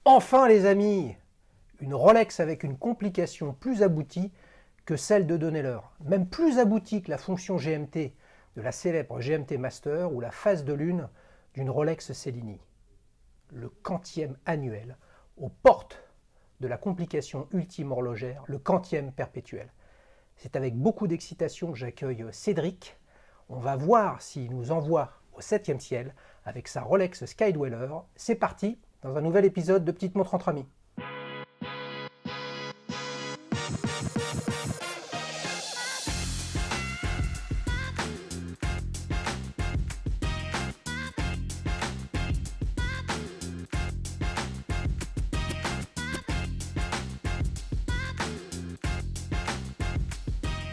Enfin les amis, une Rolex avec une complication plus aboutie que celle de donner l'heure. Même plus aboutie que la fonction GMT de la célèbre GMT Master ou la phase de lune d'une Rolex Cellini. Le quantième annuel aux portes de la complication ultime horlogère, le quantième perpétuel. C'est avec beaucoup d'excitation que j'accueille Cédric. On va voir s'il nous envoie au 7e ciel avec sa Rolex Skydweller. C'est parti dans un nouvel épisode de Petite Montre entre amis.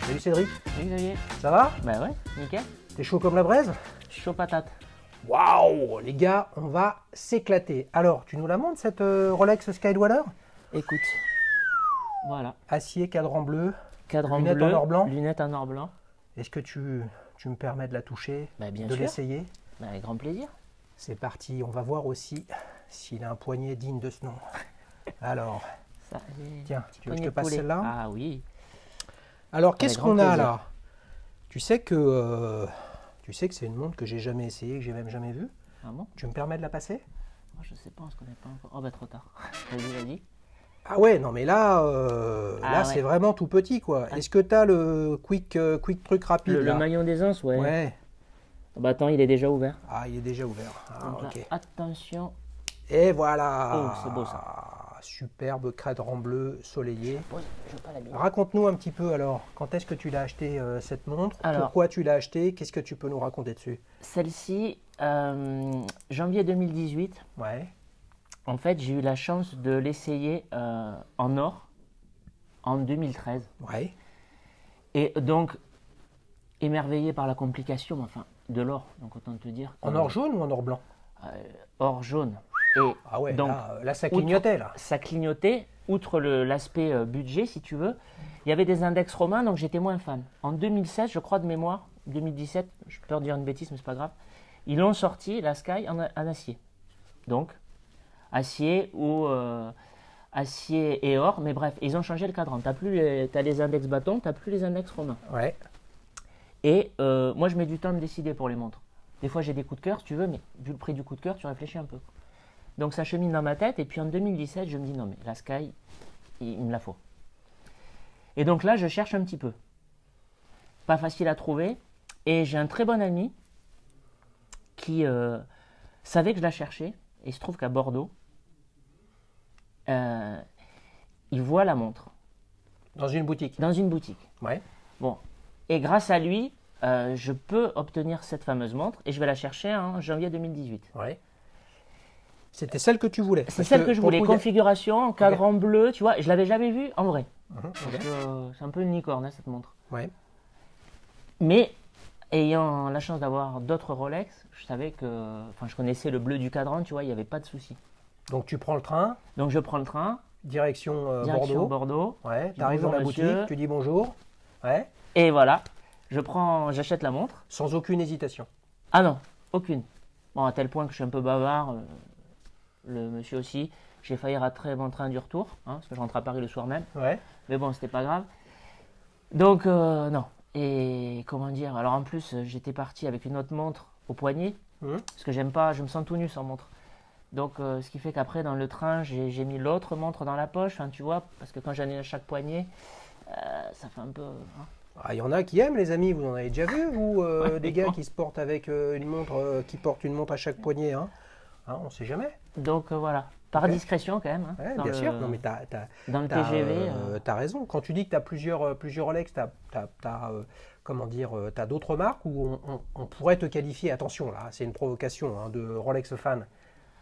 Salut Cédric, Salut Xavier. ça va? Bah ouais, nickel. T'es chaud comme la braise? Chaud patate. Waouh, les gars, on va s'éclater. Alors, tu nous la montres cette Rolex Skydweller? Écoute. Voilà. Acier, cadran bleu, Cadran lunettes bleu, en or blanc. lunettes en or blanc. Est-ce que tu me permets de la toucher, Bah bien de sûr. l'essayer? Bah, avec grand plaisir. C'est parti, on va voir aussi s'il a un poignet digne de ce nom. Alors, Ça, allez, tiens, petit tu veux que je poignet te de passe poulet. celle-là? Ah oui. Alors, qu'est-ce grand qu'on a plaisir. là? Tu sais que c'est une montre que j'ai jamais essayée, que j'ai même jamais vue. Ah bon? Tu me permets de la passer? Oh, je sais pas, on se connaît pas encore. Oh bah trop tard. Vas-y. Ah ouais, non mais là, Ah là ouais. c'est vraiment tout petit quoi. Ah. Est-ce que tu as le quick truc rapide Le là? maillon d'aisance, ouais. Ouais. Ah bah attends, il est déjà ouvert. Ah, il est déjà ouvert. Ah, Donc là, ok. attention. Et voilà. Oh, c'est beau, ça. Superbe cadran bleu soleillé. Pose, je veux pas l'abîmer. Raconte-nous un petit peu alors, quand est-ce que tu l'as acheté cette montre? Alors. Pourquoi tu l'as acheté? Qu'est-ce que tu peux nous raconter dessus? Celle-ci, janvier 2018. Ouais. En fait, j'ai eu la chance de l'essayer en or en 2013. Ouais. Et donc, émerveillé par la complication, enfin, de l'or, donc autant te dire. En or jaune ou en or blanc? Or jaune. Et Ah ouais, donc, là ça clignotait là. ça clignotait, outre l'aspect budget, si tu veux. Il y avait des index romains, donc j'étais moins fan. En 2016, je crois de mémoire, 2017, je peux dire une bêtise, mais c'est pas grave, ils l'ont sorti, la Sky, en acier. Donc, acier ou acier et or, mais bref, ils ont changé le cadran. T'as les index bâtons, t'as plus les index romains. Ouais. Et moi, je mets du temps à me décider pour les montres. Des fois, j'ai des coups de cœur, si tu veux, mais vu le prix du coup de cœur, tu réfléchis un peu. Donc, ça chemine dans ma tête. Et puis, en 2017, je me dis, non, mais la Sky, il me la faut. Et donc là, je cherche un petit peu. Pas facile à trouver. Et j'ai un très bon ami qui savait que je la cherchais. Et il se trouve qu'à Bordeaux, il voit la montre Dans une boutique. dans une boutique. Ouais. Bon, et grâce à lui, je peux obtenir cette fameuse montre et je vais la chercher en janvier 2018. Ouais. C'était celle que tu voulais. C'est Parce celle que je pour le voulais, coup, il y a- configuration, cadran bleu, tu vois, je l'avais jamais vue en vrai. Mhm, Parce ok. que, c'est un peu une licorne hein, cette montre. Ouais. Mais ayant la chance d'avoir d'autres Rolex, je savais que, enfin je connaissais le bleu du cadran, tu vois, il n'y avait pas de souci. Donc tu prends le train, Donc je prends le train, direction direction Bordeaux. Bordeaux, Ouais, dis tu arrives dans bonjour, la monsieur. boutique, tu dis bonjour. Ouais, et voilà, j'achète la montre. sans aucune hésitation. Ah non, aucune. Bon, à tel point que je suis un peu bavard, le monsieur aussi. J'ai failli rater mon train du retour, hein, parce que je rentre à Paris le soir même. Ouais. Mais bon, c'était pas grave. Donc, non. Et comment dire? Alors en plus, j'étais parti avec une autre montre au poignet, Mhm. parce que j'aime pas, je me sens tout nu sans montre. Donc, ce qui fait qu'après, dans le train, j'ai mis l'autre montre dans la poche, hein, tu vois, parce que quand j'en ai à chaque poignet, ça fait un peu. Hein. Ah, il y en a qui aiment les amis, vous en avez déjà vu, vous, des gars qui se portent avec une montre, qui portent une montre à chaque poignet, hein, on sait jamais. Donc, voilà. Par Ok. discrétion quand même. Hein, Ouais, dans bien le- sûr, non mais Dans le TGV. t'as raison. Quand tu dis que tu as plusieurs Rolex, comment dire, t'as d'autres marques où on pourrait te qualifier, attention là, c'est une provocation hein, de Rolex fan.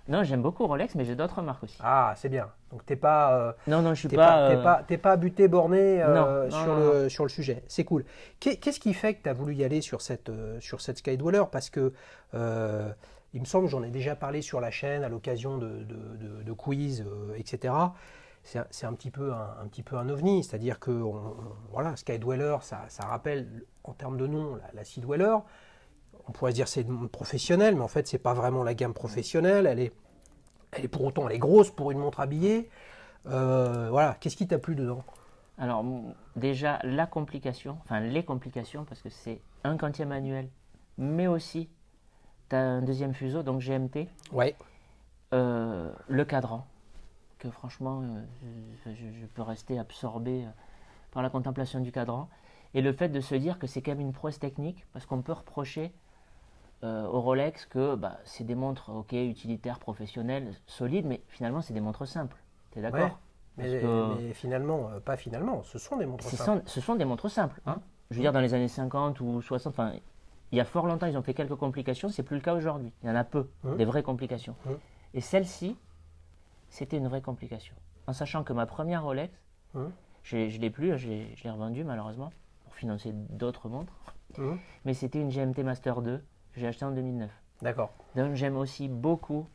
Non, j'aime beaucoup Rolex, mais j'ai d'autres marques aussi. Ah, c'est bien. Donc t'es pas, Non, je suis t'es pas. t'es pas buté borné Non, sur non, sur le sujet. C'est cool. Qu'est-ce qui fait que tu as voulu y aller sur cette Skydweller? Parce que il me semble, j'en ai déjà parlé sur la chaîne à l'occasion de quiz, etc. C'est un petit peu un ovni, c'est-à-dire que voilà, Skydweller, ça rappelle en termes de nom la Sea Dweller. On pourrait se dire c'est une montre professionnelle, mais en fait c'est pas vraiment la gamme professionnelle. Elle est pour autant, elle est grosse pour une montre habillée. Voilà, qu'est-ce qui t'a plu dedans? Alors, déjà, les complications, parce que c'est un quantième manuel, mais aussi, tu as un deuxième fuseau, donc GMT. Ouais. Le cadran, que franchement, je peux rester absorbé par la contemplation du cadran. Et le fait de se dire que c'est quand même une prouesse technique, parce qu'on peut reprocher au Rolex que c'est des montres utilitaires, professionnelles, solides, mais finalement, c'est des montres simples. Tu es d'accord? Ouais. Mais finalement, pas finalement, ce sont des montres simples. Ce sont des montres simples. Hein. Je veux dire, dans les années 50 ou 60, il y a fort longtemps, ils ont fait quelques complications, c'est plus le cas aujourd'hui. Il y en a peu, des vraies complications. Et celle-ci, c'était une vraie complication. En sachant que ma première Rolex, je ne l'ai plus, je l'ai revendue malheureusement, pour financer d'autres montres. Mais c'était une GMT Master 2, que j'ai achetée en 2009. D'accord. Donc j'aime aussi beaucoup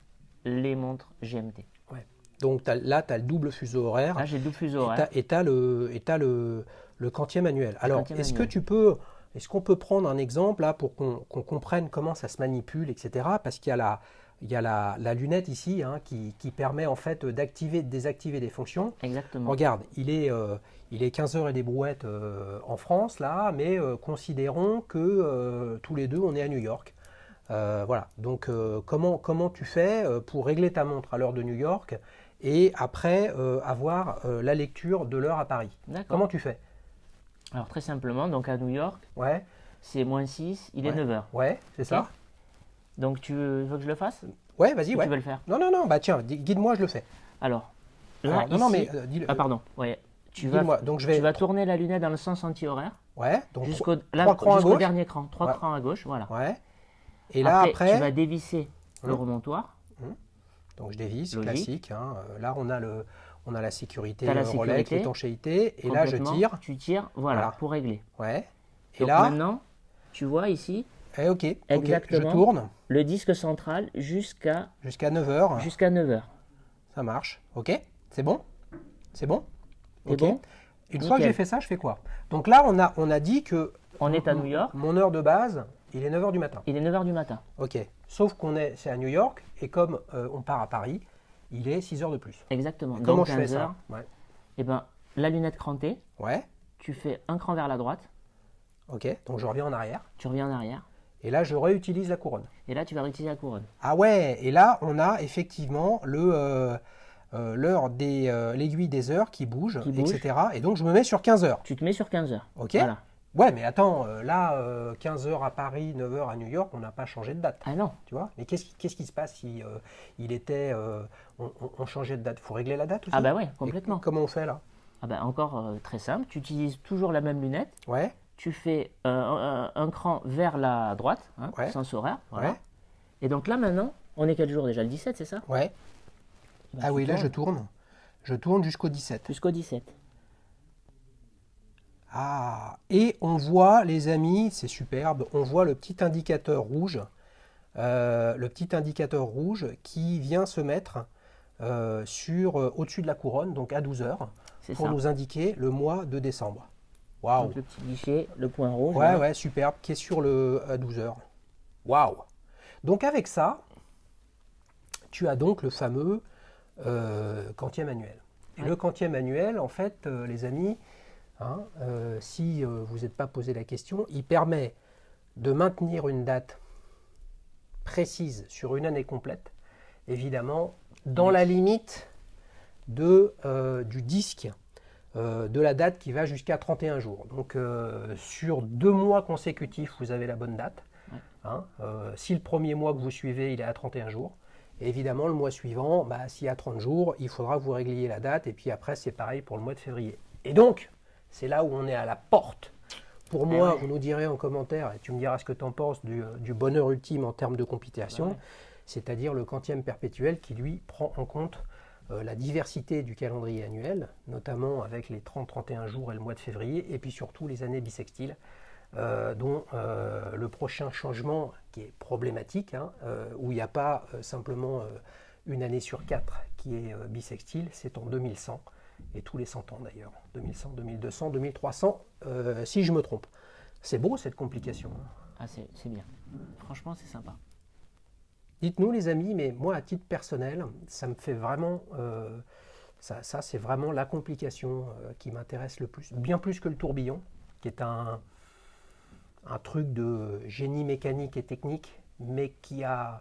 les montres GMT. Ouais. Donc là, tu as le double fuseau horaire. Là, j'ai le double fuseau horaire. Et tu as le quantième manuel. Alors, est-ce qu'on peut prendre un exemple là pour qu'on comprenne comment ça se manipule, etc. Parce qu'il y a la lunette ici qui permet en fait d'activer et de désactiver des fonctions. Exactement. Regarde, il est 15h et des brouettes en France là, mais considérons que tous les deux on est à New York. Voilà. Donc comment tu fais pour régler ta montre à l'heure de New York et après avoir la lecture de l'heure à Paris? Comment tu fais? Alors très simplement, donc à New York, c'est moins 6, il est 9h. Ouais, c'est ça. Donc tu veux que je le fasse? Ouais, vas-y, Tu veux le faire? Non, bah tiens, guide-moi, je le fais. Alors, là, dis-le. Ah pardon, ouais. Tu vas tourner la lunette dans le sens anti-horaire. Ouais, donc jusqu'au dernier cran, 3 crans à gauche, voilà. Ouais. Et là, après tu vas dévisser le remontoir. Donc je dévisse, classique. Là, on a la sécurité Rolex, l'étanchéité. Et là, je tire. Tu tires, voilà, pour régler. Ouais. Et donc là, maintenant, tu vois ici, exactement, je tourne. Le disque central jusqu'à 9h. Jusqu'à 9h. Ça marche. Ok. C'est bon? C'est bon? C'est bon. Une fois que j'ai fait ça, je fais quoi? Donc là, on a dit que on est à New York. Mon heure de base, il est 9h du matin. Il est 9h du matin. Ok. Sauf c'est à New York et comme on part à Paris, il est 6 heures de plus. Exactement. Comment donc je fais ça? Eh ben, la lunette crantée. Ouais. Tu fais un cran vers la droite. Ok. Donc je reviens en arrière. Tu reviens en arrière. Et là, je réutilise la couronne. Et là, tu vas réutiliser la couronne. Ah ouais. Et là, on a effectivement l'heure l'aiguille des heures qui bouge, etc. Et donc, je me mets sur 15 heures. Tu te mets sur 15 heures. Ok. Voilà. Ouais, mais attends, là, 15 heures à Paris, 9 heures à New York, on n'a pas changé de date. Ah non. Tu vois? Mais qu'est-ce qui se passe si on changeait de date? Il faut régler la date aussi? Ah bah ouais, complètement. Et comment on fait là? Ah bah encore très simple, tu utilises toujours la même lunette. Ouais. Tu fais un cran vers la droite, sens horaire. Voilà. Ouais. Et donc là maintenant, on est quel jour déjà? Le 17, c'est ça? Ouais. Ah oui, là je tourne. Je tourne jusqu'au 17. Jusqu'au 17. Ah, et on voit, les amis, c'est superbe, on voit le petit indicateur rouge, qui vient se mettre au-dessus de la couronne, donc à 12 heures, pour nous indiquer le mois de décembre. Waouh. Donc le petit guichet, le point rouge. Ouais, superbe, qui est sur à 12 heures. Waouh. Donc avec ça, tu as donc le fameux quantième manuel. Et le quantième manuel, en fait, les amis, si vous n'êtes pas posé la question, il permet de maintenir une date précise sur une année complète, évidemment, dans la limite du disque, de la date qui va jusqu'à 31 jours. Donc, sur 2 mois consécutifs, vous avez la bonne date. Si le premier mois que vous suivez, il est à 31 jours, et évidemment, le mois suivant, s'il y a 30 jours, il faudra que vous régliez la date, et puis après, c'est pareil pour le mois de février. Et donc, c'est là où on est à la porte. Pour moi, vous nous direz en commentaire, et tu me diras ce que tu en penses du bonheur ultime en termes de computation, c'est-à-dire le quantième perpétuel qui, lui, prend en compte la diversité du calendrier annuel, notamment avec les 30-31 jours et le mois de février, et puis surtout les années bissextiles, dont le prochain changement qui est problématique, où il n'y a pas simplement une année sur 4 qui est bissextile, c'est en 2100, et tous les 100 ans d'ailleurs, 2100, 2200, 2300, si je me trompe. C'est beau cette complication. Ah, c'est bien. Franchement, c'est sympa. Dites-nous les amis, mais moi à titre personnel, ça me fait vraiment, ça c'est vraiment la complication qui m'intéresse le plus, bien plus que le tourbillon, qui est un truc de génie mécanique et technique, mais qui a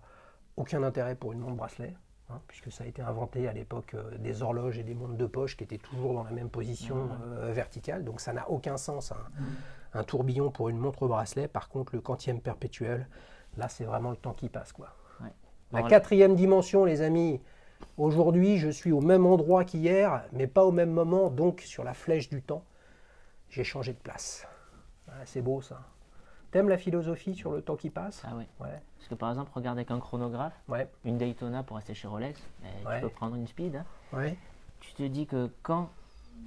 aucun intérêt pour une montre bracelet, hein, puisque ça a été inventé à l'époque des horloges et des montres de poche qui étaient toujours dans la même position verticale, donc ça n'a aucun sens un tourbillon pour une montre bracelet. Par contre, le quantième perpétuel, là c'est vraiment le temps qui passe, quoi. Ouais. La quatrième dimension, les amis, aujourd'hui je suis au même endroit qu'hier, mais pas au même moment, donc sur la flèche du temps, j'ai changé de place. Ah, c'est beau ça. T'aimes la philosophie sur le temps qui passe? Ah oui. Ouais. Parce que par exemple, regarde avec un chronographe, Ouais. une Daytona pour rester chez Rolex, tu peux prendre une speed. Hein. Ouais. Tu te dis que quand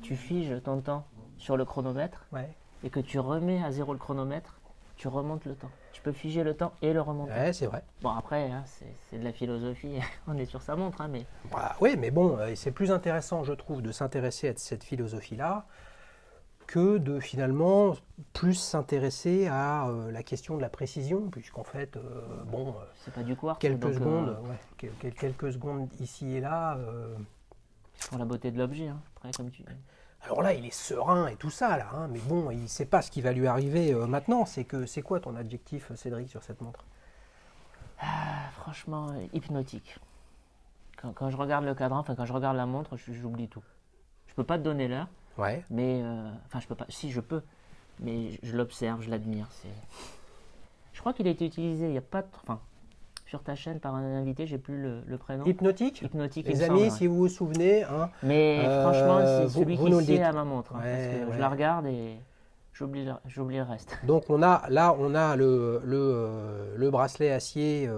tu figes ton temps sur le chronomètre Ouais. et que tu remets à zéro le chronomètre, tu remontes le temps. Tu peux figer le temps et le remonter. Ouais, c'est vrai. Bon, après, hein, c'est de la philosophie, on est sur sa montre, hein, mais Bah, oui, mais bon, c'est plus intéressant, je trouve, de s'intéresser à cette philosophie-là que de finalement plus s'intéresser à la question de la précision, puisqu'en fait, c'est pas du quartz. quelques donc, secondes, quelques secondes ici et là. c'est pour la beauté de l'objet, hein. Après, comme tu. Alors là, il est serein et tout ça, là, hein, mais bon, il ne sait pas ce qui va lui arriver maintenant. C'est quoi ton adjectif, Cédric, sur cette montre? Franchement, hypnotique. Quand je regarde le cadran, quand je regarde la montre, j'oublie tout. Je peux pas te donner l'heure. Ouais. Mais, je peux pas. Si, je peux. Mais je l'observe, je l'admire. Je crois qu'il a été utilisé il n'y a pas de. Sur ta chaîne par un invité, j'ai plus le prénom. Hypnotique. Hypnotique. Les amis, si vous vous souvenez. Hein, mais franchement, c'est celui qui sied à ma montre. Ouais, parce que je la regarde et j'oublie le reste. Donc on a le bracelet acier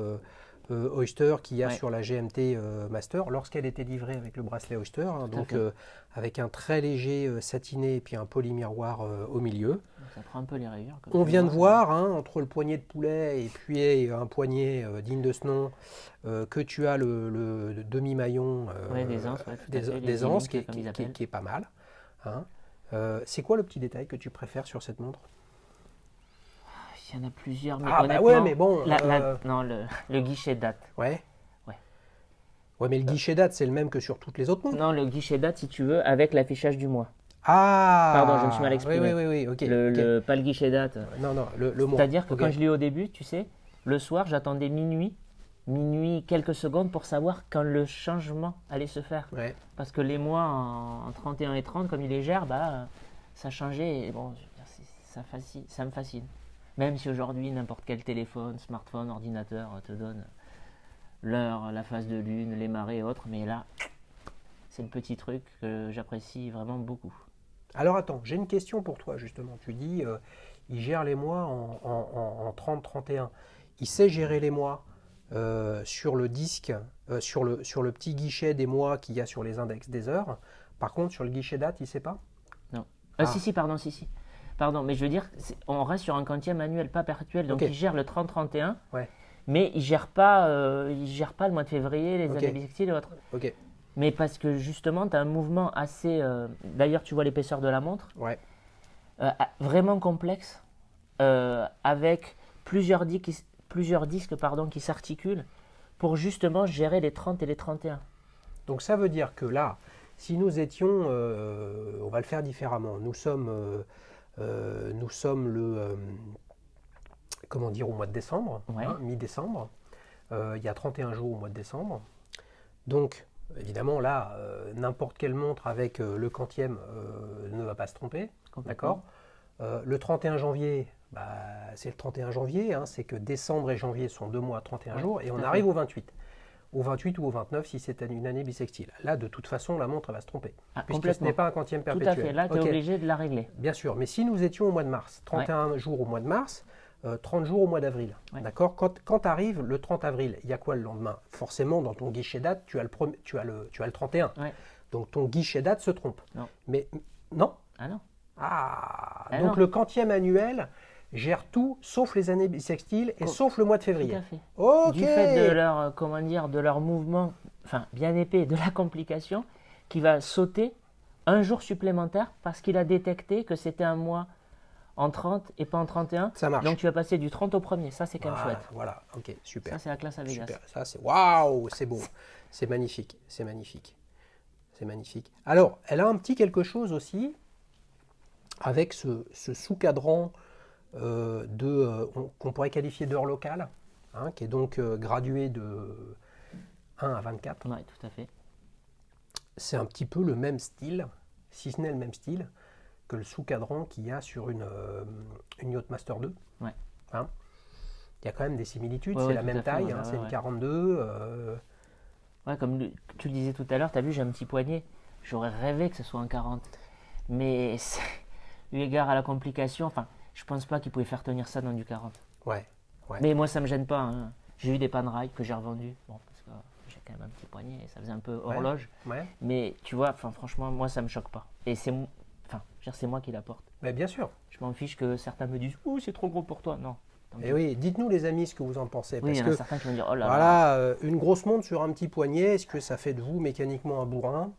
Oyster qu'il y a sur la GMT Master lorsqu'elle était livrée avec le bracelet Oyster, hein, donc avec un très léger satiné et puis un polymiroir au milieu. Ça prend un peu les rayures. On vient de voir entre le poignet de poulet et puis un poignet digne de ce nom que tu as le demi-maillon des anses qui est pas mal. Hein. C'est quoi le petit détail que tu préfères sur cette montre? Il y en a plusieurs, mais bah ouais, mais bon. Non, le guichet date. Ouais, mais le guichet date, c'est le même que sur toutes les autres montres. Non, le guichet date, si tu veux, avec l'affichage du mois. Ah. Pardon, je me suis mal exprimé. Oui, ok. Pas le guichet date. Non, le mois. C'est-à-dire que quand je l'ai eu au début, tu sais, le soir, j'attendais minuit quelques secondes pour savoir quand le changement allait se faire. Ouais. Parce que les mois en 31 et 30, comme il les gère, ça changeait. Et bon, ça me fascine. Même si aujourd'hui, n'importe quel téléphone, smartphone, ordinateur te donne l'heure, la phase de lune, les marées et autres. Mais là, c'est le petit truc que j'apprécie vraiment beaucoup. Alors attends, j'ai une question pour toi justement. Tu dis, il gère les mois en 30-31. Il sait gérer les mois sur le disque, sur le petit guichet des mois qu'il y a sur les index des heures. Par contre, sur le guichet date, il ne sait pas? Non. Si, Pardon, mais je veux dire, on reste sur un quantième annuel, pas perpétuel. Donc il gère le 30-31, mais il ne gère pas le mois de février, les années bissextiles et autres. Ok. Mais parce que justement, tu as un mouvement assez... D'ailleurs, tu vois l'épaisseur de la montre. Ouais. Vraiment complexe, avec plusieurs disques qui s'articulent pour justement gérer les 30 et les 31. Donc ça veut dire que là, si nous étions... on va le faire différemment. Nous sommes le... comment dire, au mois de décembre, mi-décembre. Il y a 31 jours au mois de décembre. Donc... Évidemment, là, n'importe quelle montre avec le quantième ne va pas se tromper, d'accord. Le 31 janvier, c'est le 31 janvier, hein, c'est que décembre et janvier sont 2 mois, 31 jours, et on arrive au 28. Au 28 ou au 29 si c'est une année bissextile. Là, de toute façon, la montre va se tromper, puisque ce n'est pas un quantième perpétuel. Tout à fait, là, tu es obligé de la régler. Bien sûr, mais si nous étions au mois de mars, 31 jours au mois de mars, 30 jours au mois d'avril. D'accord. Quand arrive le 30 avril, il y a quoi le lendemain? Forcément, dans ton guichet date, tu as le 31. Donc ton guichet date se trompe. Non. Mais non. Ah non. Donc le quantième annuel gère tout, sauf les années bissextiles et sauf le mois de février. Tout à fait. Ok. Du fait de leur mouvement, bien épais, de la complication, qui va sauter un jour supplémentaire parce qu'il a détecté que c'était un mois en 30 et pas en 31. Ça marche. Donc tu vas passer du 30 au premier. Ça, c'est quand même chouette. Voilà, ok, super. Ça, c'est la classe à Vegas. Super. Ça, c'est waouh, c'est beau. C'est magnifique. C'est magnifique. C'est magnifique. Alors, elle a un petit quelque chose avec ce sous-cadran qu'on pourrait qualifier d'heure locale, hein, qui est donc gradué de 1 à 24. Ouais, tout à fait. C'est un petit peu le même style, si ce n'est le même style, que le sous-cadran qu'il y a sur une Yachtmaster 2. Ouais. Hein, il y a quand même des similitudes, Ouais, c'est ouais, la tout même à fait, taille, ouais, hein, ouais, c'est une ouais. 42. Ouais, comme tu le disais tout à l'heure, tu as vu, j'ai un petit poignet. J'aurais rêvé que ce soit un 40. Mais eu égard à la complication, enfin, je pense pas qu'il pouvait faire tenir ça dans du 40. Ouais. Mais moi, ça me gêne pas. Hein. J'ai eu des panrailles que j'ai revendus. Bon, parce que j'ai quand même un petit poignet et ça faisait un peu horloge. Ouais. Mais tu vois, franchement, moi, ça me choque pas. Et c'est moi qui la porte. Mais bien sûr. Je m'en fiche que certains me disent « Ouh, c'est trop gros pour toi ». Non. Et oui, dites-nous les amis ce que vous en pensez. Oui, il Parce y en a que, certains qui vont dire « Oh là là ». voilà, une grosse montre sur un petit poignet, est-ce que ça fait de vous mécaniquement un bourrin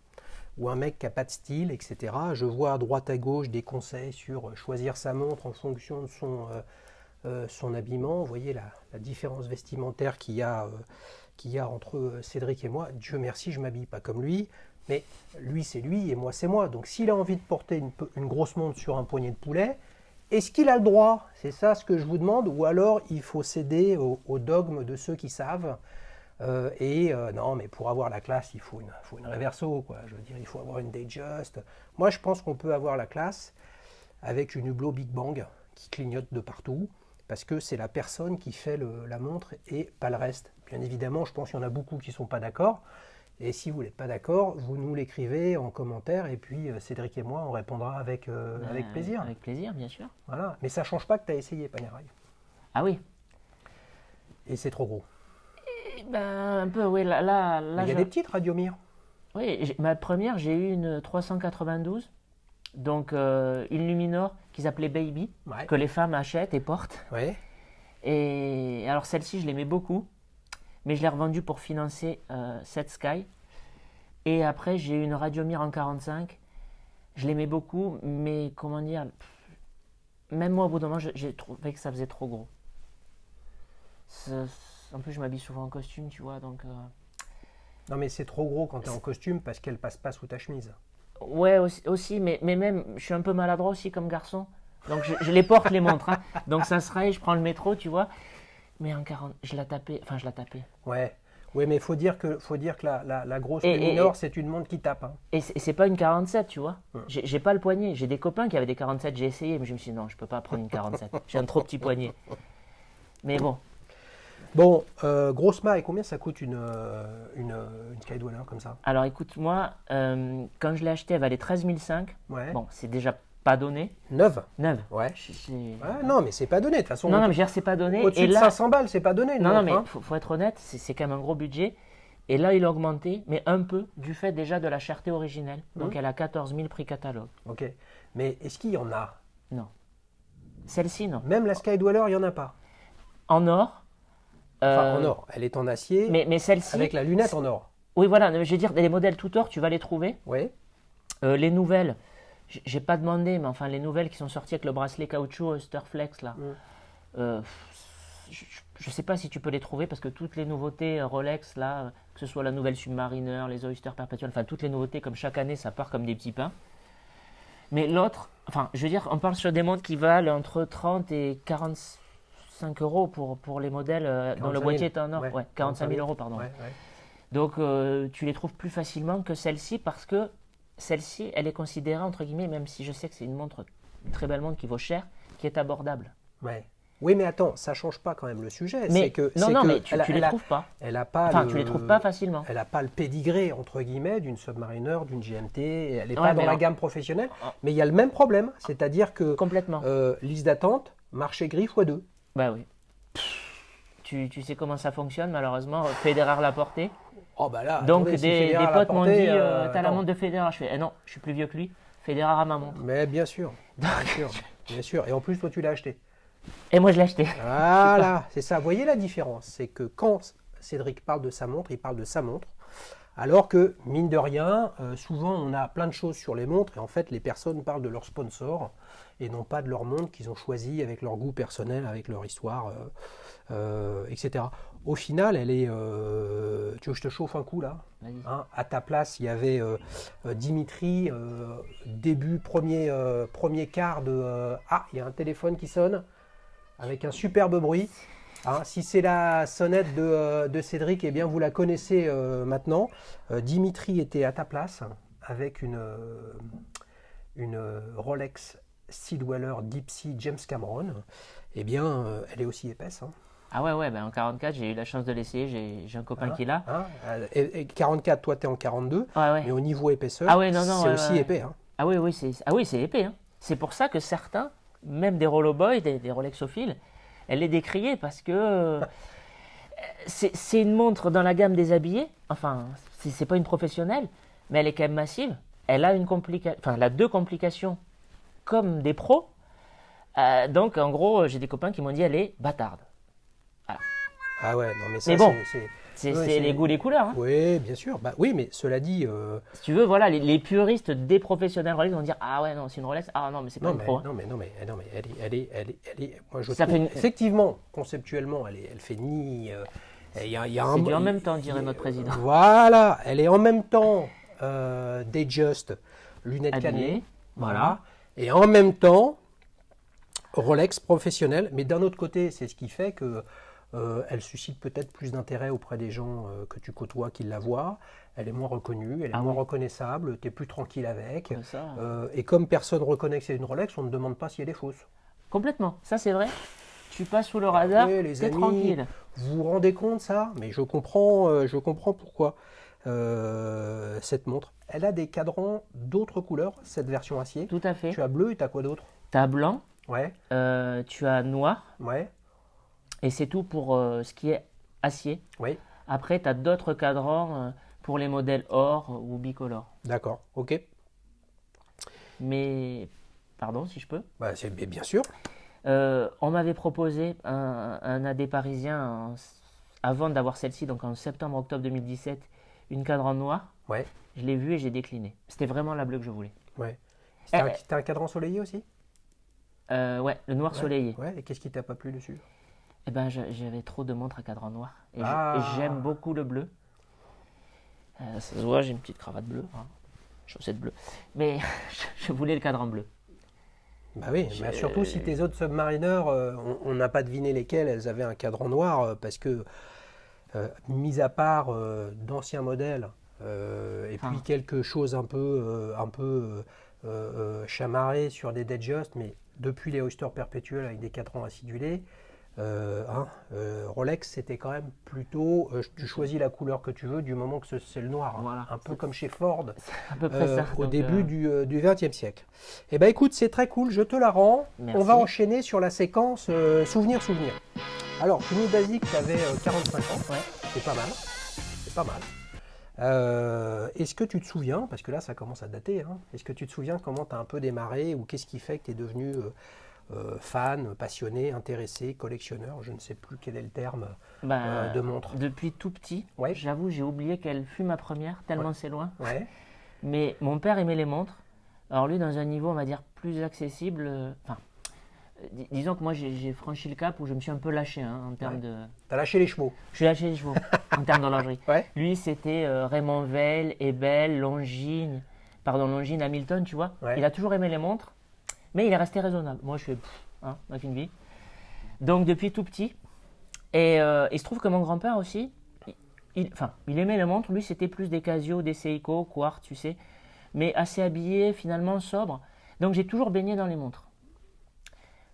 ou un mec qui n'a pas de style, etc. Je vois à droite à gauche des conseils sur choisir sa montre en fonction de son habillement. Vous voyez la différence vestimentaire qu'il y a entre Cédric et moi. Dieu merci, je ne m'habille pas comme lui. Mais lui, c'est lui et moi, c'est moi. Donc s'il a envie de porter une grosse montre sur un poignet de poulet, est-ce qu'il a le droit? C'est ça ce que je vous demande. Ou alors il faut céder au dogme de ceux qui savent. Non, mais pour avoir la classe, il faut une Reverso, quoi. Je veux dire, il faut avoir une Datejust. Moi, je pense qu'on peut avoir la classe avec une Hublot Big Bang qui clignote de partout, parce que c'est la personne qui fait la montre et pas le reste. Bien évidemment, je pense qu'il y en a beaucoup qui ne sont pas d'accord. Et si vous n'êtes pas d'accord, vous nous l'écrivez en commentaire, et puis Cédric et moi, on répondra avec plaisir. Avec plaisir, bien sûr. Voilà. Mais ça ne change pas que tu as essayé Panerai. Ah oui. Et c'est trop gros. Ben, un peu, oui. Là, il y a des petites Radiomir. Oui, ma première, j'ai eu une 392, donc une Luminor qu'ils appelaient Baby, Ouais. que les femmes achètent et portent. Ouais. Et alors celle-ci, je l'aimais beaucoup, mais je l'ai revendue pour financer cette Sky. Et après, j'ai eu une Radiomir en 45. Je l'aimais beaucoup, mais comment dire, même moi, au bout d'un moment, j'ai trouvé que ça faisait trop gros. En plus, je m'habille souvent en costume, tu vois, donc... Non, mais c'est trop gros quand tu es en costume parce qu'elle passe pas sous ta chemise. Ouais, aussi, mais même, je suis un peu maladroit aussi comme garçon. Donc, je les porte, les montres. Hein. Donc, ça se raye, je prends le métro, tu vois. Mais en 40, je la tapais. Ouais. Oui, mais il faut dire que la grosse Luminor, c'est une montre qui tape. Hein. Et c'est pas une 47, tu vois. J'ai pas le poignet. J'ai des copains qui avaient des 47, j'ai essayé, mais je me suis dit non, je peux pas prendre une 47. J'ai un trop petit poignet. Mais bon. Bon, grosse maille, combien ça coûte une Skydweller comme ça? Alors écoute, moi, quand je l'ai acheté, elle valait 13 500. Ouais. Bon, c'est déjà pas donné. Neuve? Neuve. Ouais. Non, mais c'est pas donné de toute façon. Non, mais je veux dire, c'est pas donné. Au-dessus de 500 balles, c'est pas donné. Non, mais faut être honnête, c'est quand même un gros budget. Et là, il a augmenté, mais un peu, du fait déjà de la cherté originelle. Donc, elle a 14 000 prix catalogue. Ok. Mais est-ce qu'il y en a? Non. Celle-ci, non. Même la Skydweller, il n'y en a pas. En or. Enfin, en or. Elle est en acier. Mais celle-ci. Avec la lunette en or. Oui, voilà. Je veux dire, les modèles tout or, tu vas les trouver. Oui. Les nouvelles, j'ai pas demandé, mais enfin, les nouvelles qui sont sorties avec le bracelet caoutchouc Oysterflex, là. Je sais pas si tu peux les trouver parce que toutes les nouveautés Rolex, là, que ce soit la nouvelle Submariner, les Oyster Perpetual, enfin, toutes les nouveautés, comme chaque année, ça part comme des petits pains. Mais l'autre, enfin, je veux dire, on parle sur des montres qui valent entre 30 et 45 euros pour les modèles dont le boîtier est en or. Ouais, 45 000 euros, pardon. Ouais. Donc, tu les trouves plus facilement que celle-ci parce que celle-ci, elle est considérée, entre guillemets, même si je sais que c'est une très belle montre qui vaut cher, qui est abordable. Ouais. Oui, mais attends, ça change pas quand même le sujet. Mais, c'est que, mais tu les trouves pas. Elle a pas tu les trouves pas facilement. Elle n'a pas le pédigré, entre guillemets, d'une Submariner, d'une GMT. Elle n'est pas dans la gamme professionnelle. Mais il y a le même problème. C'est-à-dire que complètement. Liste d'attente, marché gris x2. Bah oui. Tu sais comment ça fonctionne, malheureusement. Federer l'a porté. Oh bah là, donc attendez, des potes m'ont dit t'as la montre de Federer. Je fais non, je suis plus vieux que lui. Federer a ma montre. Mais bien sûr. Bien sûr. Et en plus, toi, tu l'as acheté. Et moi, je l'ai acheté. Voilà, c'est ça. Vous voyez la différence? C'est que quand Cédric parle de sa montre, il parle de sa montre, Alors que, mine de rien, souvent on a plein de choses sur les montres et en fait les personnes parlent de leur sponsor et non pas de leur montre qu'ils ont choisi avec leur goût personnel, avec leur histoire, etc. Au final, elle est... tu veux que je te chauffe un coup là, hein? À ta place, il y avait Dimitri, premier quart de... Ah, il y a un téléphone qui sonne avec un superbe bruit. Hein, si c'est la sonnette de Cédric, eh bien vous la connaissez maintenant. Dimitri était à ta place avec une Rolex Seedweller Deep Sea James Cameron. Eh bien, elle est aussi épaisse. Hein. Ah ouais, ben en 44, j'ai eu la chance de l'essayer. J'ai un copain qui l'a. Hein, et 44, toi tu es en 42, Ouais. mais au niveau épaisseur, c'est aussi épais. Hein. Ah oui, c'est épais. Hein. C'est pour ça que certains, même des Rolloboys, des Rolexophiles, elle est décriée parce que c'est une montre dans la gamme des habillés. Enfin, c'est pas une professionnelle, mais elle est quand même massive. Elle a elle a 2 complications comme des pros. Donc, en gros, j'ai des copains qui m'ont dit elle est bâtarde. Voilà. Ah ouais, non mais ça, mais bon, c'est les goûts, les couleurs. Hein. Oui, bien sûr. Bah, oui, mais cela dit... Si tu veux, voilà, les puristes des professionnels Rolex vont dire ah ouais, non, c'est une Rolex. Ah non, mais c'est pas une pro. Hein. Non, mais elle est moi, je trouve, effectivement, conceptuellement, elle fait ni... y a c'est du en même temps, dirait notre président. Voilà, elle est en même temps Datejust, lunettes cannelées. Voilà. Et en même temps, Rolex professionnel. Mais d'un autre côté, c'est ce qui fait que elle suscite peut-être plus d'intérêt auprès des gens que tu côtoies, qui la voient. Elle est moins reconnue, elle est moins reconnaissable, tu es plus tranquille avec. Et comme personne ne reconnaît que c'est une Rolex, on ne demande pas si elle est fausse. Complètement, ça c'est vrai. Tu passes sous le radar, t'es tranquille. Vous vous rendez compte ça? Mais je comprends pourquoi cette montre. Elle a des cadrans d'autres couleurs, cette version acier. Tout à fait. Tu as bleu et tu as quoi d'autre? Tu as blanc, ouais. Tu as noir. Ouais. Et c'est tout pour ce qui est acier. Oui. Après, tu as d'autres cadrans pour les modèles or ou bicolore. D'accord, ok. Mais, pardon, si je peux. Bah, c'est bien sûr. On m'avait proposé un AD parisien avant d'avoir celle-ci, donc en septembre-octobre 2017, une cadran noir. Ouais. Je l'ai vue et j'ai décliné. C'était vraiment la bleue que je voulais. Ouais. T'as un cadran soleillé aussi? Ouais, le noir soleillé. Ouais, et qu'est-ce qui t'a pas plu dessus? Eh ben, j'avais trop de montres à cadran noir. Et j'aime beaucoup le bleu. Ça se voit, j'ai une petite cravate bleue, hein, chaussettes bleues. Mais je voulais le cadran bleu. Bah oui, mais surtout si tes autres submarineurs, on n'a pas deviné lesquels, elles avaient un cadran noir, parce que, mis à part d'anciens modèles, puis quelque chose un peu chamarré sur des Datejust, mais depuis les Oyster perpétuels avec des cadrans acidulés, Rolex, c'était quand même plutôt, tu choisis la couleur que tu veux du moment que c'est le noir. Voilà. Un peu comme chez Ford, à peu près ça. au début du XXe siècle. Eh bien écoute, c'est très cool, je te la rends. Merci. On va enchaîner sur la séquence souvenir. Alors, tu nous as dit que tu avais 45 ans. Ouais. C'est pas mal. C'est pas mal. Est-ce que tu te souviens, parce que là ça commence à dater, hein, est-ce que tu te souviens comment tu as un peu démarré ou qu'est-ce qui fait que tu es devenu fan, passionné, intéressé, collectionneur, je ne sais plus quel est le terme de montre. Depuis tout petit, ouais. J'avoue, j'ai oublié quelle fut ma première, tellement c'est loin. Ouais. Mais mon père aimait les montres. Alors lui, dans un niveau, on va dire, plus accessible. Disons que moi, j'ai franchi le cap où je me suis un peu lâché en termes de... T'as lâché les chevaux. Je suis lâché les chevaux en termes d'horlogerie. Ouais. Lui, c'était Raymond Weil, Ebel, Longines, Hamilton, tu vois. Ouais. Il a toujours aimé les montres, mais il est resté raisonnable. Moi, je suis avec une vie. Donc, depuis tout petit. Et il se trouve que mon grand-père aussi, il aimait les montres. Lui, c'était plus des Casio, des Seiko, Quartz, tu sais. Mais assez habillé, finalement sobre. Donc, j'ai toujours baigné dans les montres.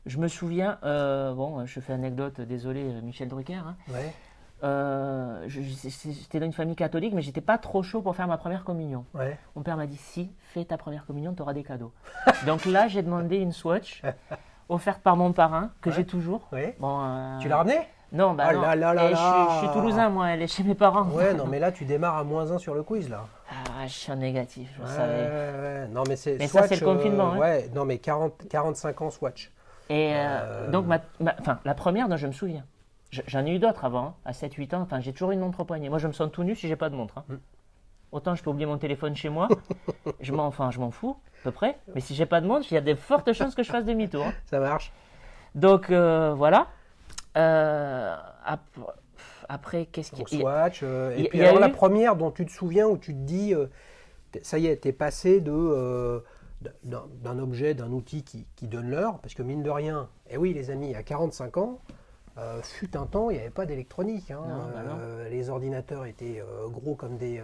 Je me souviens, je fais anecdote, désolé Michel Drucker. Hein. Ouais. J'étais dans une famille catholique, mais j'étais pas trop chaud pour faire ma première communion. Ouais. Mon père m'a dit si, fais ta première communion, tu auras des cadeaux. Donc là, j'ai demandé une Swatch offerte par mon parrain, que j'ai toujours. Ouais. Bon, tu l'as ramenée? Non, non. Je suis toulousain, moi, elle est chez mes parents. Ouais, non, mais là, tu démarres à -1 sur le quiz, là. Ah, je suis en négatif, je savais. Ouais. Non, mais Swatch, ça, c'est le confinement. Hein. Ouais, non, mais 45 ans Swatch. Et donc, la première dont je me souviens, j'en ai eu d'autres avant, à 7-8 ans, j'ai toujours une montre au poignet. Moi, je me sens tout nu si j'ai pas de montre. Hein. Autant je peux oublier mon téléphone chez moi, je m'en fous, à peu près. Mais si j'ai pas de montre, il y a de fortes chances que je fasse demi-tour. Ça marche. Donc voilà. Après, qu'est-ce Pour qu'il y a? Swatch. il Et puis y a alors la eu- première dont tu te souviens où tu te dis, ça y est, t'es passé d'un objet, d'un outil qui donne l'heure, parce que mine de rien, et oui les amis, à 45 ans, fut un temps, il n'y avait pas d'électronique. Hein. Non, bah non. Les ordinateurs étaient gros comme des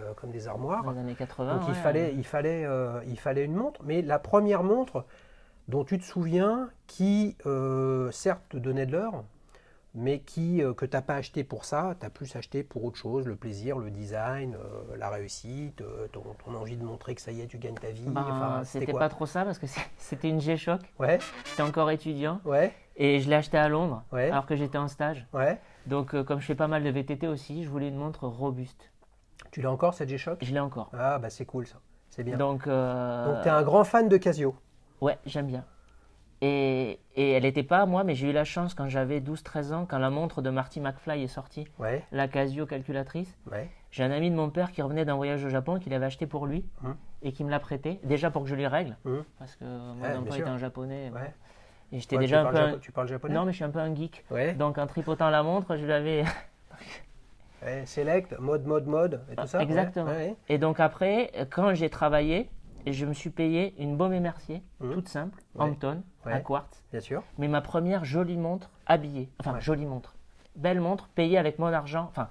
armoires. Dans les années 80. Donc ouais. il fallait une montre. Mais la première montre dont tu te souviens, qui certes te donnait de l'heure, mais que tu n'as pas acheté pour ça, tu as plus acheté pour autre chose, le plaisir, le design, la réussite, ton envie de montrer que ça y est, tu gagnes ta vie. Ben, Enfin, c'était quoi? pas trop ça parce que c'était une G-Shock. Ouais, J'étais encore étudiant ouais, et je l'ai acheté à Londres ouais, alors que j'étais en stage. ouais. Donc comme je fais pas mal de VTT aussi, je voulais une montre robuste. Tu l'as encore cette G-Shock? Je l'ai encore. Ah bah c'est cool ça, c'est bien. Donc Donc tu es un grand fan de Casio. ouais, j'aime bien. Et elle n'était pas à moi, mais j'ai eu la chance quand j'avais 12-13 ans, quand la montre de Marty McFly est sortie, Ouais, la Casio calculatrice. ouais, J'ai un ami de mon père qui revenait d'un voyage au Japon, qu'il avait acheté pour lui et qui me l'a prêté, déjà pour que je lui règle, parce que mon Ouais, bien emploi sûr. était en japonais. Bon. ouais. Et j'étais Ouais, déjà un peu. Tu parles japonais? Non, mais je suis un peu un geek. Ouais. Donc en tripotant la montre, je l'avais. Ouais, select, mode et tout ça. Exactement. Ouais, ouais. Et donc après, quand j'ai travaillé, je me suis payé une Baume et Mercier, toute simple, Ouais. Hampton, à Ouais. quartz. Bien sûr. Mais ma première jolie montre habillée. Enfin, Ouais. jolie montre. Belle montre, payée avec mon argent, enfin,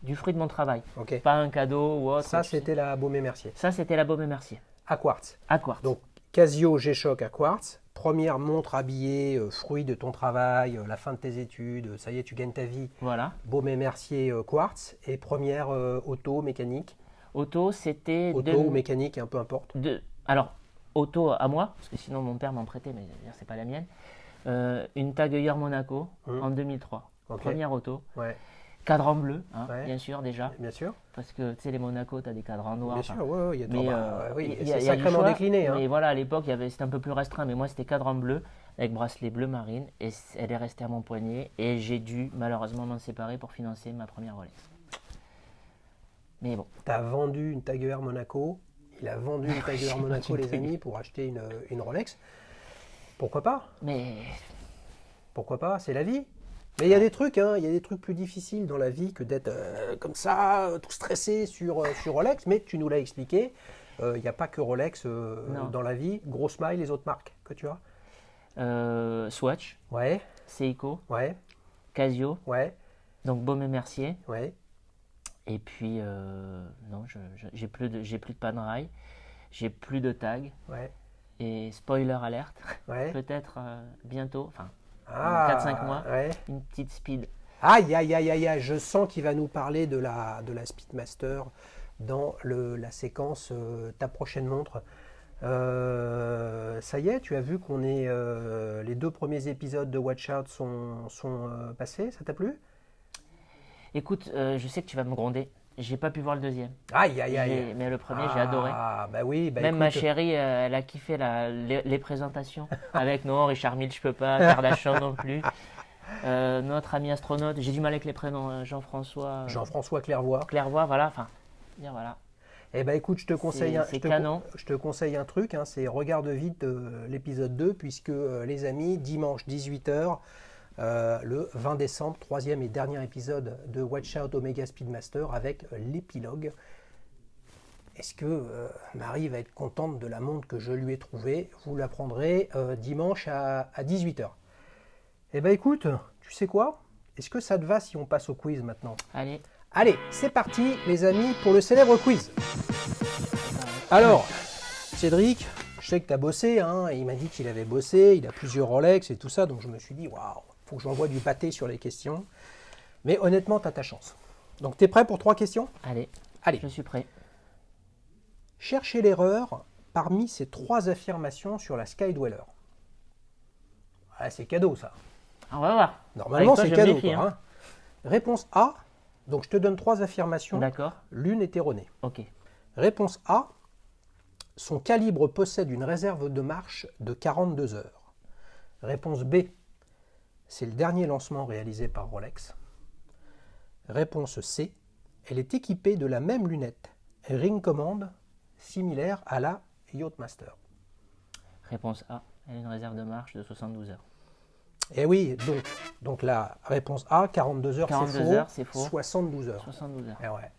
du fruit de mon travail. Ok. Pas un cadeau ou autre. Ça, tu sais. c'était la Baume et Mercier. Ça, c'était la Baume et Mercier, À quartz. à quartz. Donc, Casio G-Shock à quartz. Première montre habillée, fruit de ton travail, la fin de tes études, ça y est, tu gagnes ta vie. Voilà. Baume et Mercier quartz. Et première auto, mécanique. Auto, c'était Auto ou mécanique, un peu importe. Alors, auto à moi, parce que sinon mon père m'en prêtait, mais c'est pas la mienne. Une Tag Heuer Monaco en 2003. Ok. Première auto. Ouais, Cadran bleu, hein, Ouais. bien sûr, déjà. bien sûr. Parce que tu sais, les Monaco, tu as des cadrans noirs. Bien sûr, ouais, il y a Mais oui, il y c'est a du sacrément choix, décliné. Hein. Mais voilà, à l'époque, c'était un peu plus restreint. Mais moi, c'était cadran bleu avec bracelet bleu marine. Et elle est restée à mon poignet. Et j'ai dû malheureusement m'en séparer pour financer ma première Rolex. Mais bon. Tu as vendu une Tag Heuer Monaco. Il a vendu une Tag Heuer Monaco, les amis, pour acheter une Rolex. Pourquoi pas? Mais Pourquoi pas? C'est la vie. Mais il y a des trucs, hein, il y a des trucs plus difficiles dans la vie que d'être comme ça, tout stressé sur Rolex. Mais tu nous l'as expliqué, il n'y a pas que Rolex dans la vie. Gros smile, les autres marques que tu as? Swatch, Ouais, Seiko, ouais, Casio, ouais, donc Baume et Mercier. ouais. Et puis, non, j'ai plus de panerai, j'ai plus de tag. Ouais, Et spoiler alerte, ouais. peut-être bientôt, enfin, Ah, 4-5 mois, ouais. une petite speed. Aïe, aïe, aïe, aïe, aïe, je sens qu'il va nous parler de la Speedmaster dans la séquence ta prochaine montre. Ça y est, tu as vu qu'on est les 2 premiers épisodes de Watch Out sont passés, ça t'a plu? Écoute, je sais que tu vas me gronder, j'ai pas pu voir le deuxième. Aïe, aïe, aïe. Mais le premier, j'ai adoré. Ah, bah oui, bah Même ma écoute, chérie, elle a kiffé les présentations. Avec non, Richard Mille, je peux pas, Kardashian non plus. Notre ami astronaute, j'ai du mal avec les prénoms, Jean-François, Jean-François Clairvoy. Clairvoy, voilà, enfin, bien voilà. Eh ben écoute, je te conseille C'est canon. je te conseille un truc, hein, c'est regarde vite l'épisode 2, puisque les amis, dimanche 18h, le 20 décembre, 3e et dernier épisode de Watch Out Omega Speedmaster avec l'épilogue. Est-ce que Marie va être contente de la montre que je lui ai trouvée? Vous l'apprendrez dimanche à 18h. Eh ben écoute, tu sais quoi? Est-ce que ça te va si on passe au quiz maintenant? Allez, Allez, c'est parti les amis pour le célèbre quiz. Alors, Cédric, je sais que tu as bossé, hein, et il m'a dit qu'il avait bossé, il a plusieurs Rolex et tout ça, donc je me suis dit, waouh, faut que j'envoie du pâté sur les questions. Mais honnêtement, tu as ta chance. Donc, tu es prêt pour 3 questions? allez, Allez, je suis prêt. cherchez l'erreur parmi ces 3 affirmations sur la Skydweller. Ah, c'est cadeau ça. On va voir. Normalement, Avec c'est toi, je me cadeau. méfie, Quoi, hein. Réponse A, donc je te donne 3 affirmations, D'accord, l'une est erronée. ok. Réponse A, son calibre possède une réserve de marche de 42 heures. Réponse B, c'est le dernier lancement réalisé par Rolex. Réponse C, elle est équipée de la même lunette Ring Command similaire à la Yachtmaster? Réponse A, elle a une réserve de marche de 72 heures. Et oui, donc la réponse A, 42 heures, 42 heures, c'est faux. 72 heures. 72 heures. Et, ouais.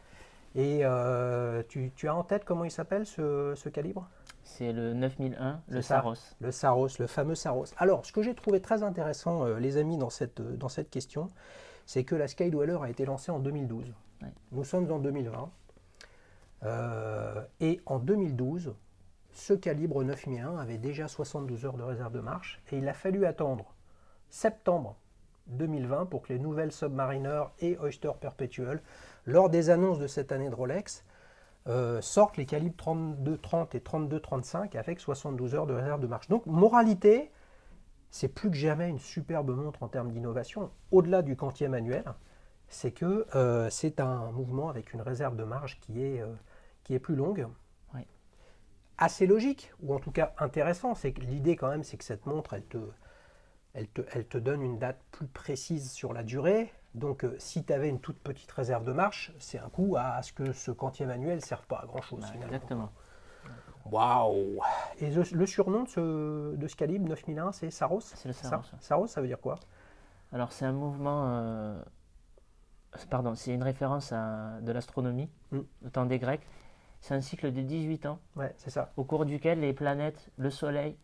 Et tu as en tête comment il s'appelle ce calibre? C'est le 9001, le C'est ça, Saros. Le Saros, le fameux Saros. Alors, ce que j'ai trouvé très intéressant, les amis, dans cette question, c'est que la Skydweller a été lancée en 2012. Ouais. Nous sommes en 2020. Et en 2012, ce calibre 9001 avait déjà 72 heures de réserve de marche. Et il a fallu attendre septembre 2020 pour que les nouvelles Submariner et Oyster Perpetual, lors des annonces de cette année de Rolex, sortent les calibres 32-30 et 32-35 avec 72 heures de réserve de marche. Donc, moralité, c'est plus que jamais une superbe montre en termes d'innovation. Au-delà du quantième manuel, c'est que c'est un mouvement avec une réserve de marge qui est plus longue. Oui. Assez logique, ou en tout cas intéressant. C'est que l'idée quand même, c'est que cette montre, elle te donne une date plus précise sur la durée. Donc, si tu avais une toute petite réserve de marche, c'est un coup à ce que ce quantième manuel ne serve pas à grand-chose. Exactement. Waouh! Et le surnom de ce calibre 9001, c'est Saros? C'est le Saros. Ouais. Saros, ça veut dire quoi? Alors, c'est un mouvement... Pardon, c'est une référence de l'astronomie, le temps des Grecs. C'est un cycle de 18 ans, Ouais, c'est ça. au cours duquel les planètes, le Soleil,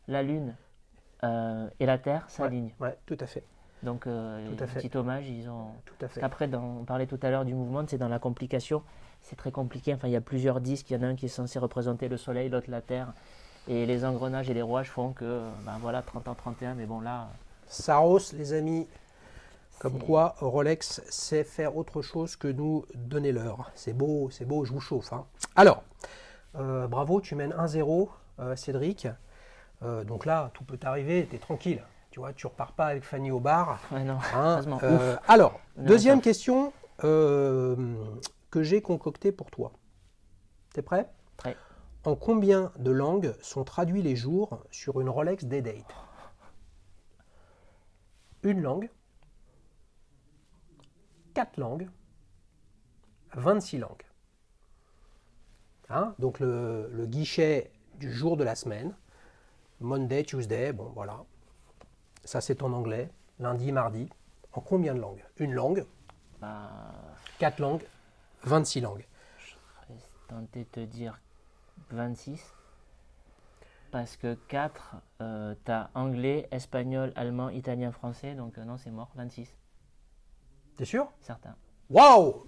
la Lune et la Terre s'alignent. Ouais, tout à fait. Donc, petit hommage, ils ont... Tout à fait. Après, on parlait tout à l'heure du mouvement, c'est dans la complication. C'est très compliqué. Enfin, il y a plusieurs disques. Il y en a un qui est censé représenter le Soleil, l'autre la Terre. Et les engrenages et les rouages font que, voilà, 30 ans, 31. Mais bon, là... Saros, les amis, comme quoi Rolex sait faire autre chose que nous donner l'heure. C'est beau, je vous chauffe. Hein. Alors, bravo, tu mènes 1-0, Cédric. Donc là, tout peut t'arriver, t'es tranquille. Tu vois, tu repars pas avec Fanny au bar. Ouais, non, Hein, heureusement. alors, deuxième ça. question que j'ai concoctée pour toi. T'es prêt? Prêt. En combien de langues sont traduits les jours sur une Rolex Day-Date? Une langue, 4 langues, 26 langues. Hein, donc le guichet du jour de la semaine, Monday, Tuesday, bon voilà. Ça c'est en anglais, lundi, mardi. En combien de langues? Une langue, 4 langues, 26 langues. Je vais tenter de te dire 26. Parce que 4, t'as anglais, espagnol, allemand, italien, français. Donc non, c'est mort. 26. T'es sûr? Certain. Waouh!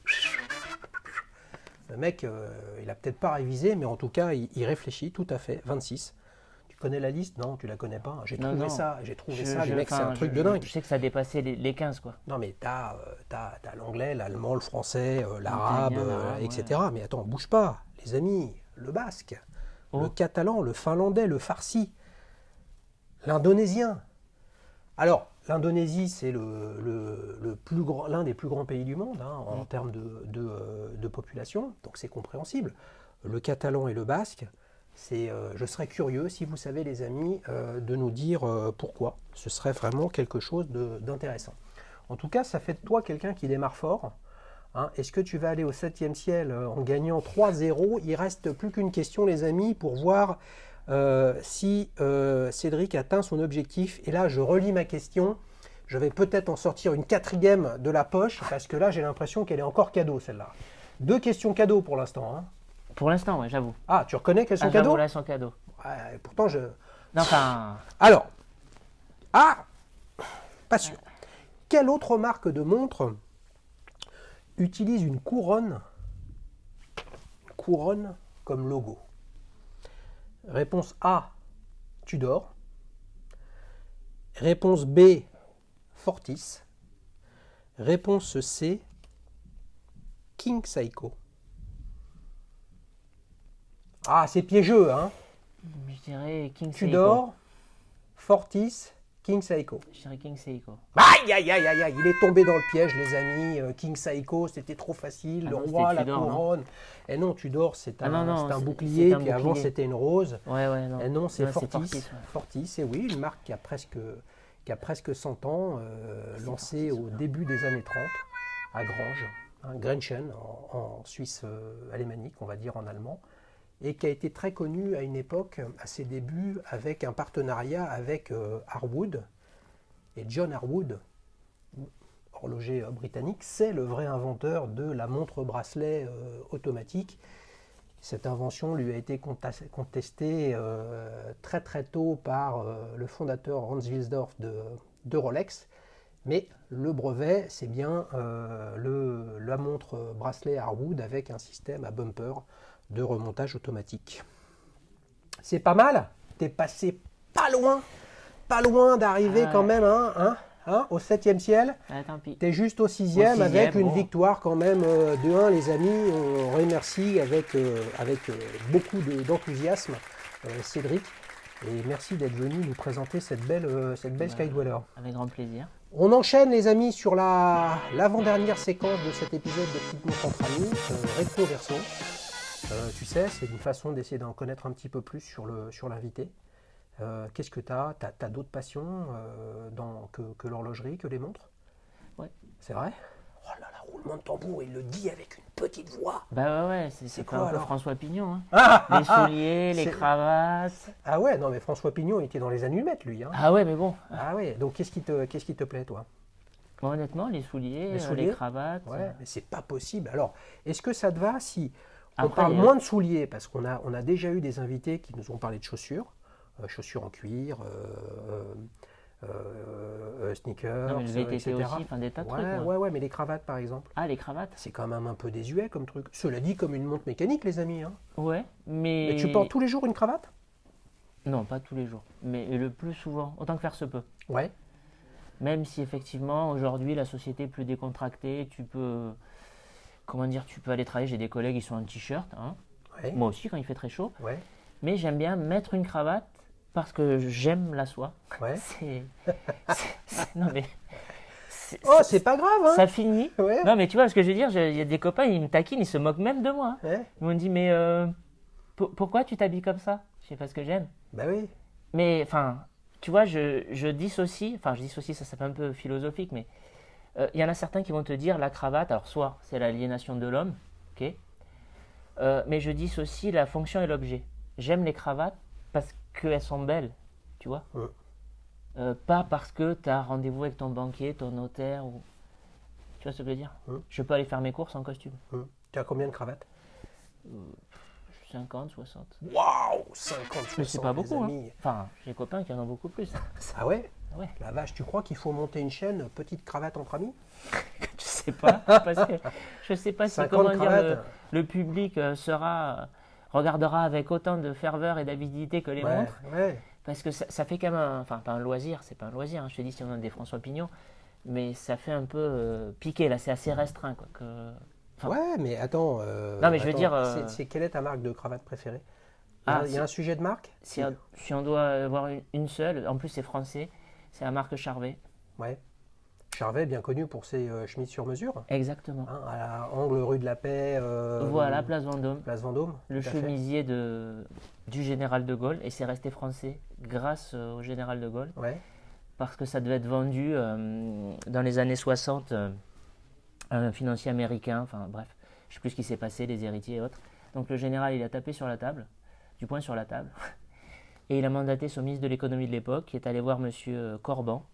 Le mec, il a peut-être pas révisé, mais en tout cas, il réfléchit, tout à fait. 26. Tu connais la liste? Non, tu la connais pas. J'ai trouvé ça, les mecs, c'est un truc de dingue. Je sais que ça a dépassé les 15, quoi. Non, mais t'as l'anglais, l'allemand, le français, l'arabe, etc. Ouais. Mais attends, bouge pas, les amis. Le basque, le catalan, le finlandais, le farsi, l'indonésien. Alors, l'Indonésie, c'est l'un des plus grands pays du monde en termes de population, donc c'est compréhensible. Le catalan et le basque, je serais curieux, si vous savez les amis, de nous dire pourquoi. Ce serait vraiment quelque chose d'intéressant. En tout cas, ça fait de toi quelqu'un qui démarre fort. Hein. Est-ce que tu vas aller au 7e ciel en gagnant 3-0? Il reste plus qu'une question les amis pour voir si Cédric atteint son objectif. Et là, je relis ma question. Je vais peut-être en sortir une 4e de la poche, parce que là, j'ai l'impression qu'elle est encore cadeau, celle-là. 2 questions cadeaux pour l'instant. Hein. Pour l'instant, ouais, j'avoue. Ah, tu reconnais qu'elles sont J'avoue, cadeaux? là, elles sont cadeaux. Ouais, pourtant, je... Non, enfin... Alors, pas sûr. Quelle autre marque de montre utilise une couronne comme logo? Réponse A, Tudor. Réponse B, Fortis. Réponse C, King Seiko. Ah, c'est piégeux, hein? Je dirais King Seiko. Tudor, Fortis, King Seiko. Je dirais King Seiko. Aïe, aïe, aïe, aïe, aïe, il est tombé dans le piège, les amis. King Seiko, c'était trop facile. Ah le non, roi, la Tudor, couronne. Et non, Tudor, c'est un, c'est bouclier. un Puis avant, bouclier. c'était une rose. Ouais, non. Et non, c'est Non, Fortis. Fortis, ouais. Fortis, et oui, une marque qui a presque 100 ans, lancée au début des années 30 à Granges. Grenchen en Suisse alémanique, on va dire en allemand, et qui a été très connu à une époque, à ses débuts, avec un partenariat avec Harwood. Et John Harwood, horloger britannique, c'est le vrai inventeur de la montre bracelet automatique. Cette invention lui a été contestée très très tôt par le fondateur Hans Wilsdorf de Rolex. Mais le brevet, c'est bien la montre bracelet Harwood avec un système à bumper de remontage automatique. C'est pas mal. T'es passé pas loin d'arriver quand même au 7e ciel. Tant pis. T'es juste au 6e avec une bon. victoire quand même de 1, les amis. On remercie avec beaucoup d'enthousiasme Cédric. Et merci d'être venu nous présenter cette belle Skydweller. Avec grand plaisir. On enchaîne les amis sur l'avant-dernière séquence de cet épisode de Petite Montre entre amis, recto verso. Tu sais, c'est une façon d'essayer d'en connaître un petit peu plus sur l'invité. Qu'est-ce que tu as? Tu as d'autres passions que l'horlogerie, que les montres? Ouais. C'est vrai? Oh là là, roulement de tambour, il le dit avec une petite voix. Bah ouais, c'est quoi, un peu alors François Pignon. Ah, Les souliers, les cravates. Ah ouais, non mais François Pignon, il était dans les allumettes lui. Ah ouais, mais bon. Ah ouais, donc qu'est-ce qui te plaît toi? Bon, honnêtement, les souliers, les cravates. Ouais, mais c'est pas possible. Alors, est-ce que ça te va si on Après, parle moins de souliers? Parce qu'on a déjà eu des invités qui nous ont parlé de chaussures. Chaussures en cuir, sneakers, Non, mais le VTT etc. aussi, enfin des tas de trucs. Ouais, mais les cravates par exemple, Ah, les cravates? c'est quand même un peu désuet comme truc. Cela dit, comme une montre mécanique, les amis. Hein. Ouais, mais... Mais tu portes tous les jours une cravate? Non, pas tous les jours, mais le plus souvent, autant que faire se peut. Ouais. Même si effectivement, aujourd'hui, la société est plus décontractée, tu peux... Comment dire, tu peux aller travailler, j'ai des collègues, ils sont en t-shirt, hein. Ouais. Moi aussi quand il fait très chaud, Ouais. mais j'aime bien mettre une cravate parce que j'aime la soie. Ouais. Non mais... Oh, c'est pas grave, hein. Ça finit. Ouais. Non mais tu vois ce que je veux dire, il y a des copains, ils me taquinent, ils se moquent même de moi. Ouais. Ils m'ont dit, mais pourquoi tu t'habilles comme ça? Je sais pas ce que j'aime. Bah oui. Mais enfin, tu vois, je dissocie, ça fait un peu philosophique, mais il y en a certains qui vont te dire la cravate, alors soit c'est l'aliénation de l'homme, ok, mais je dissocie la fonction et l'objet. J'aime les cravates parce qu'elles sont belles, tu vois. Pas parce que tu as rendez-vous avec ton banquier, ton notaire, ou... Tu vois ce que je veux dire? Je peux aller faire mes courses en costume. Tu as combien de cravates? 50, 60. Waouh, 50, 60. Mais c'est pas les beaucoup, hein. amis. Enfin, j'ai des copains qui en ont beaucoup plus. Ah ouais? Ouais. La vache, tu crois qu'il faut monter une chaîne petite cravate entre amis? Je sais pas, parce que je sais pas si 50 comment dire, cravates. le public regardera avec autant de ferveur et d'avidité que les montres, Ouais. parce que ça fait quand même, enfin pas un loisir, c'est pas un loisir, hein, je te dis si on a des François Pignon, mais ça fait un peu piqué, là c'est assez restreint quoi. Ouais, mais attends. Non, mais je veux dire, quelle est ta marque de cravate préférée? Il y a un sujet de marque? Si on doit avoir une seule, en plus c'est français, c'est la marque Charvet. Ouais. Charvet, bien connu pour ses chemises sur mesure. Exactement. Hein, à Angle rue de la Paix. Voilà, Place Vendôme. Place Vendôme. Le tout à fait. chemisier du général de Gaulle, et c'est resté français grâce au général de Gaulle, Ouais. parce que ça devait être vendu dans les années 60 à un financier américain, enfin bref, je sais plus ce qui s'est passé, les héritiers et autres. Donc le général, il a tapé sur la table, du poing sur la table, et il a mandaté son ministre de l'économie de l'époque, qui est allé voir monsieur Corban,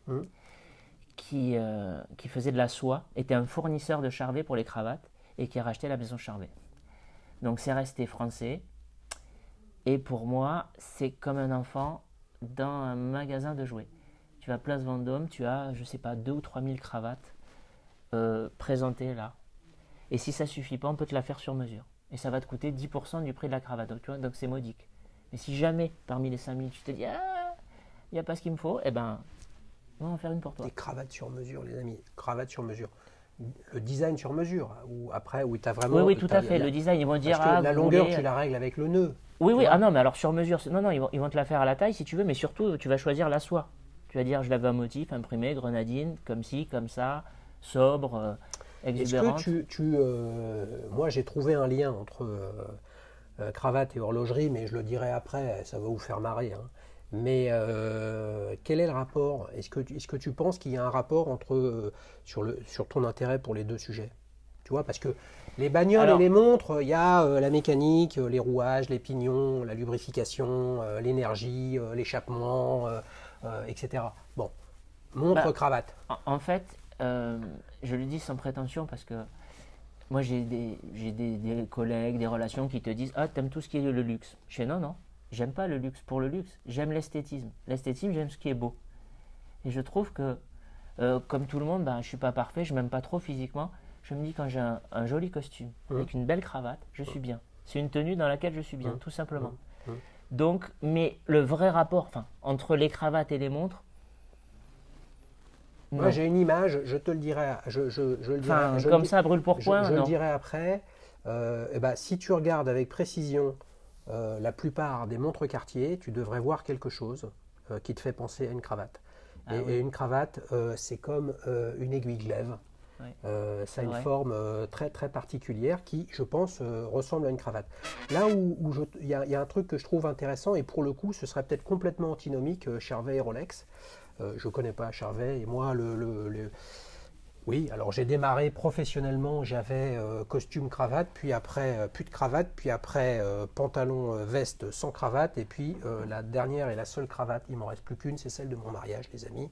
qui faisait de la soie, était un fournisseur de Charvet pour les cravates, et qui a racheté la maison Charvet. Donc c'est resté français, et pour moi, c'est comme un enfant dans un magasin de jouets. Tu vas à Place Vendôme, tu as, je sais pas, 2 ou 3 000 cravates présentées là. Et si ça suffit pas, on peut te la faire sur mesure. Et ça va te coûter 10% du prix de la cravate. Donc, tu vois, donc c'est modique. Mais si jamais, parmi les 5000, tu te dis, ah, il n'y a pas ce qu'il me faut, eh ben, on va en faire une pour toi. Des cravates sur mesure, les amis. Cravates sur mesure. Le design sur mesure. Ou après, où tu as vraiment. Oui, tout à fait. Le design, ils vont dire. Parce que la vous longueur, voulez... tu la règles avec le nœud. Oui. Ah non, mais alors sur mesure. Non, ils vont te la faire à la taille si tu veux, mais surtout, tu vas choisir la soie. Tu vas dire, je la veux un motif, imprimé, grenadine, comme ci, comme ça, sobre, exubérante. Est-ce que moi, j'ai trouvé un lien entre cravate et horlogerie, mais je le dirai après, ça va vous faire marrer. Hein. Mais quel est le rapport? Est-ce que tu penses qu'il y a un rapport sur ton intérêt pour les deux sujets? Tu vois, parce que les bagnoles et les montres, il y a la mécanique, les rouages, les pignons, la lubrification, l'énergie, l'échappement, etc. Bon, montre, cravate. En fait, je le dis sans prétention parce que moi j'ai des collègues, des relations qui te disent « Ah, t'aimes tout ce qui est le luxe ». Je fais « Non, non, j'aime pas le luxe pour le luxe, j'aime l'esthétisme. L'esthétisme, j'aime ce qui est beau. » Et je trouve que, comme tout le monde, je suis pas parfait, je m'aime pas trop physiquement. Je me dis quand j'ai un joli costume, avec une belle cravate, je suis bien. C'est une tenue dans laquelle je suis bien, tout simplement. Donc, mais le vrai rapport entre les cravates et les montres, moi j'ai une image, je te le dirai, je le dirai. Comme ça, brûle pour point. Je le dirai après. Si tu regardes avec précision la plupart des montres Cartier, tu devrais voir quelque chose qui te fait penser à une cravate. Et une cravate, c'est comme une aiguille glaive. Oui. Ça a une forme très très particulière qui, je pense, ressemble à une cravate. Là où il y a un truc que je trouve intéressant, et pour le coup, ce serait peut-être complètement antinomique, Charvet et Rolex. Je ne connais pas Charvet, et moi, oui, alors j'ai démarré professionnellement, j'avais costume cravate, puis après plus de cravate, puis après pantalon veste sans cravate, et puis la dernière et la seule cravate, il m'en reste plus qu'une, c'est celle de mon mariage, les amis.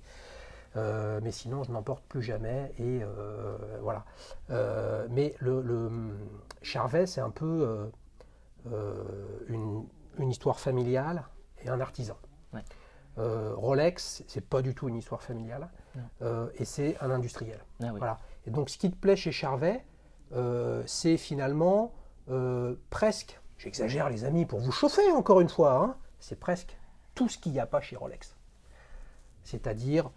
Mais sinon, je n'en porte plus jamais, et voilà. Mais le Charvet, c'est un peu une histoire familiale et un artisan. Ouais. Rolex, c'est pas du tout une histoire familiale, et c'est un industriel. Ah oui. Voilà. Et donc, ce qui te plaît chez Charvet, c'est finalement presque, j'exagère les amis pour vous chauffer encore une fois, hein, c'est presque tout ce qu'il n'y a pas chez Rolex. C'est-à-dire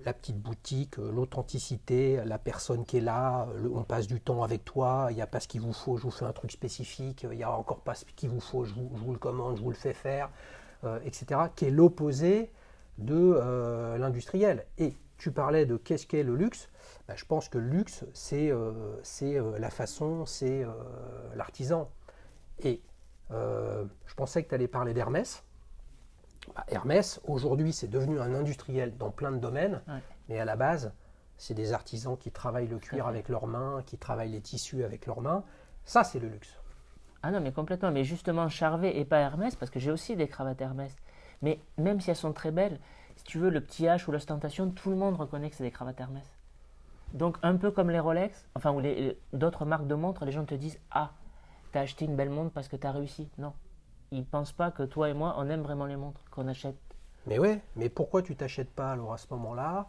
la petite boutique, l'authenticité, la personne qui est là, on passe du temps avec toi, il n'y a pas ce qu'il vous faut, je vous fais un truc spécifique, il n'y a encore pas ce qu'il vous faut, je vous le commande, je vous le fais faire, etc., qui est l'opposé de l'industriel. Et tu parlais de qu'est-ce qu'est le luxe, je pense que le luxe, c'est la façon, c'est l'artisan. Et je pensais que tu allais parler d'Hermès. Hermès, aujourd'hui, c'est devenu un industriel dans plein de domaines, mais à la base, c'est des artisans qui travaillent le cuir avec leurs mains, qui travaillent les tissus avec leurs mains. Ça, c'est le luxe. Ah non, mais complètement. Mais justement, Charvet et pas Hermès, parce que j'ai aussi des cravates Hermès. Mais même si elles sont très belles, si tu veux, le petit H ou l'ostentation, tout le monde reconnaît que c'est des cravates Hermès. Donc, un peu comme les Rolex, ou d'autres marques de montres, les gens te disent « Ah, t'as acheté une belle montre parce que t'as réussi. » Non. Ils ne pensent pas que toi et moi, on aime vraiment les montres qu'on achète. Mais ouais, mais pourquoi tu t'achètes pas alors à ce moment-là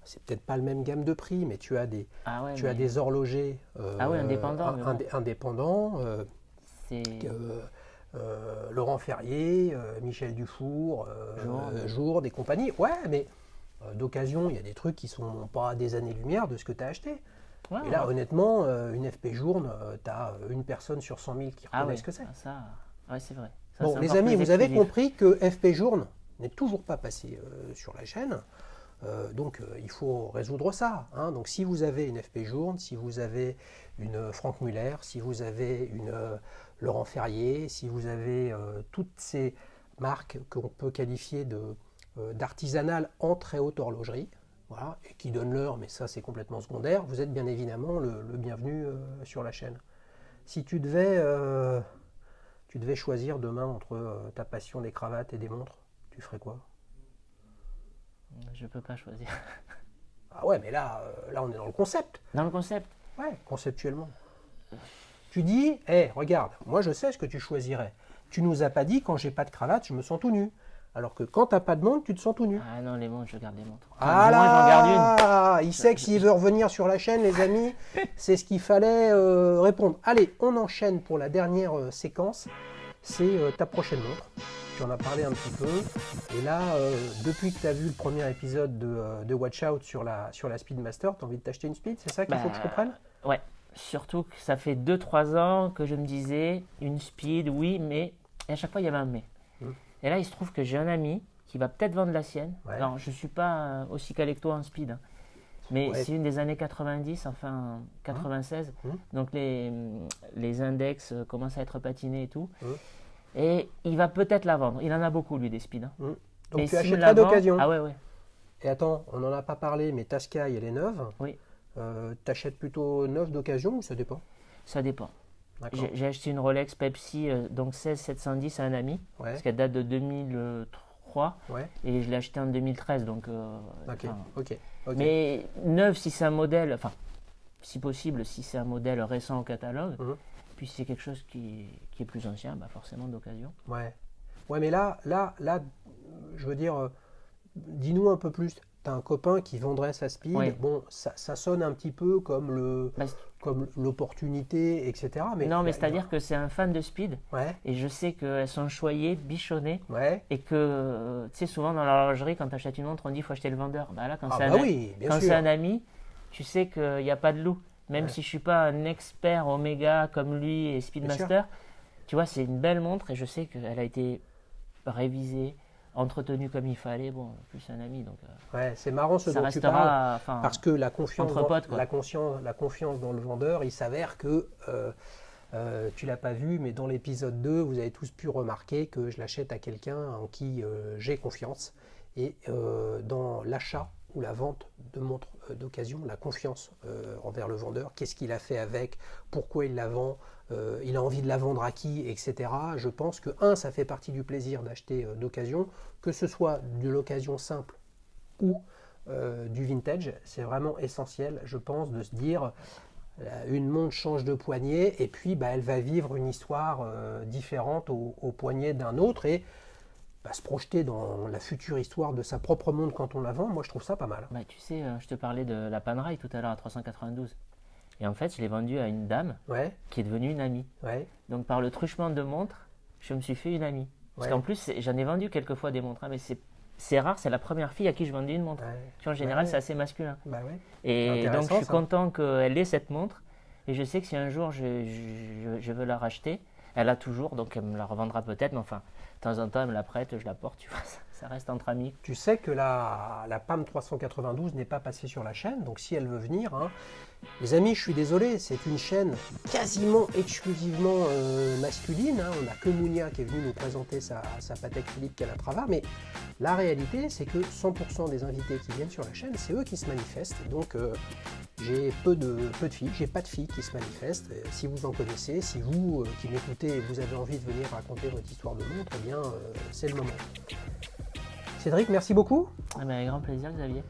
c'est peut-être pas le même gamme de prix, mais tu as des, as des horlogers indépendants. Laurent Ferrier, Michel Dufour, Jourde et compagnie. Ouais, mais d'occasion, il y a des trucs qui sont pas des années-lumière de ce que tu as acheté. Et là, honnêtement, une FP Journe, tu as une personne sur 100 000 qui reconnaît ce que c'est. C'est vrai. Bon, les amis, vous avez compris que FP Journe n'est toujours pas passé sur la chaîne. Donc, il faut résoudre ça. Hein. Donc, si vous avez une FP Journe, si vous avez une Franck Muller, si vous avez une Laurent Ferrier, si vous avez toutes ces marques qu'on peut qualifier d'artisanales en très haute horlogerie, voilà, et qui donnent l'heure, mais ça c'est complètement secondaire, vous êtes bien évidemment le bienvenu sur la chaîne. Si tu devais choisir demain entre ta passion des cravates et des montres, tu ferais quoi? Je ne peux pas choisir. Ah ouais, mais là on est dans le concept. Dans le concept? Ouais, conceptuellement. Tu dis, regarde, moi je sais ce que tu choisirais. Tu nous as pas dit, quand j'ai pas de cravate, je me sens tout nu. Alors que quand t'as pas de montre, tu te sens tout nu. Ah non, les montres, je garde les montres. Enfin, moi, j'en garde une. Il sait que s'il veut revenir sur la chaîne, les amis, c'est ce qu'il fallait répondre. Allez, on enchaîne pour la dernière séquence. C'est ta prochaine montre. Tu en as parlé un petit peu. Et là, depuis que tu as vu le premier épisode de Watch Out sur la Speedmaster, tu as envie de t'acheter une Speed, c'est ça qu'il faut que je comprenne? Ouais, surtout que ça fait 2-3 ans que je me disais, une Speed, oui, mais... Et à chaque fois, il y avait un mais. Et là, il se trouve que j'ai un ami qui va peut-être vendre la sienne. Ouais. Alors, je ne suis pas aussi calé que toi en speed, hein. Mais c'est une des années 90, enfin 96. Donc, les index commencent à être patinés et tout. Et il va peut-être la vendre. Il en a beaucoup, lui, des speeds. Hein. Donc, mais tu achètes pas d'occasion. Ah ouais. Et attends, on n'en a pas parlé, mais ta Sky, elle est neuve. Oui. T'achètes plutôt neuf d'occasion ou ça dépend? Ça dépend. D'accord. J'ai acheté une Rolex Pepsi, donc 16710 à un ami, Ouais, parce qu'elle date de 2003, ouais, et je l'ai acheté en 2013. Donc, ok, enfin, ok, ok. mais neuve si c'est un modèle, enfin, si possible, si c'est un modèle récent au catalogue, Mhm. puis si c'est quelque chose qui est plus ancien, bah forcément d'occasion. Ouais. Ouais, mais là, je veux dire, dis-nous un peu plus. T'as un copain qui vendrait sa speed. Oui. Bon, ça sonne un petit peu Bah, comme l'opportunité, etc. Mais non, mais il y a- c'est-à-dire que c'est un fan de speed, Ouais, et je sais qu'elles sont choyées, bichonnées, ouais. et que, tu sais, souvent dans l'horlogerie, quand tu achètes une montre, on dit il faut acheter le vendeur. Bah là, quand Ah c'est bah oui, bien quand sûr. c'est un ami, tu sais qu'il n'y a pas de loup. Même Ouais. si je suis pas un expert Omega comme lui et Bien Speedmaster, tu vois, c'est une belle montre et je sais qu'elle a été révisée, entretenue comme il fallait. Bon, en plus c'est un ami, donc Ouais, c'est marrant ce ça dont tu parles. restera, enfin, Parce que la confiance, entre potes, quoi. la confiance dans le vendeur, il s'avère que tu l'as pas vu, mais dans l'épisode 2, vous avez tous pu remarquer que je l'achète à quelqu'un en qui j'ai confiance. Et dans l'achat ou la vente de montres d'occasion, la confiance envers le vendeur, qu'est-ce qu'il a fait avec, pourquoi il la vend, il a envie de la vendre à qui, etc. Je pense que, ça fait partie du plaisir d'acheter d'occasion, que ce soit de l'occasion simple ou du vintage, c'est vraiment essentiel, je pense, de se dire une montre change de poignet et puis elle va vivre une histoire différente au poignet d'un autre et se projeter dans la future histoire de sa propre montre quand on la vend. Moi, je trouve ça pas mal. Bah, tu sais, je te parlais de la Panerai tout à l'heure à 392. Et en fait, je l'ai vendue à une dame Ouais, qui est devenue une amie. ouais, Donc par le truchement de montres, je me suis fait une amie. Parce Ouais. qu'en plus, j'en ai vendu quelques fois des montres, hein, mais c'est rare, c'est la première fille à qui je vendais une montre. ouais. Tu vois, en général, Ouais. c'est assez masculin. Bah ouais. Et donc, je Intéressant, suis ça. content qu'elle ait cette montre. Et je sais que si un jour je veux la racheter, elle a toujours, donc elle me la revendra peut-être, mais enfin, de temps en temps, elle me la prête, je la porte, tu vois, ça reste entre amis. Tu sais que la PAM 392 n'est pas passée sur la chaîne, donc si elle veut venir, les amis, je suis désolé, c'est une chaîne quasiment exclusivement masculine. On n'a que Mounia qui est venu nous présenter sa Patek Philippe Calatrava, mais la réalité, c'est que 100% des invités qui viennent sur la chaîne, c'est eux qui se manifestent. Donc j'ai peu de filles, j'ai pas de filles qui se manifestent. Si vous en connaissez, si vous qui m'écoutez, vous avez envie de venir raconter votre histoire de montre, eh bien c'est le moment. Cédric, merci beaucoup. Ah, mais avec grand plaisir, Xavier.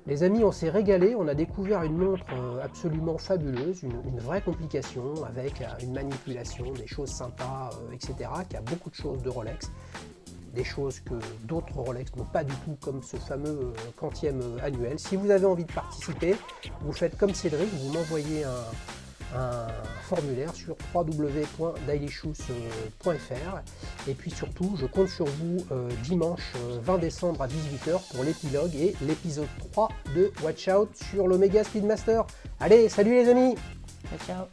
Les amis, on s'est régalé, on a découvert une montre absolument fabuleuse, une vraie complication avec une manipulation, des choses sympas, etc., qui a beaucoup de choses de Rolex, des choses que d'autres Rolex n'ont pas du tout, comme ce fameux quantième annuel. Si vous avez envie de participer, vous faites comme Cédric, vous m'envoyez un formulaire sur www.dailyshoes.fr et puis surtout je compte sur vous dimanche 20 décembre à 18h pour l'épilogue et l'épisode 3 de Watch Out sur l'Omega Speedmaster. Allez, salut les amis! Ciao, ciao.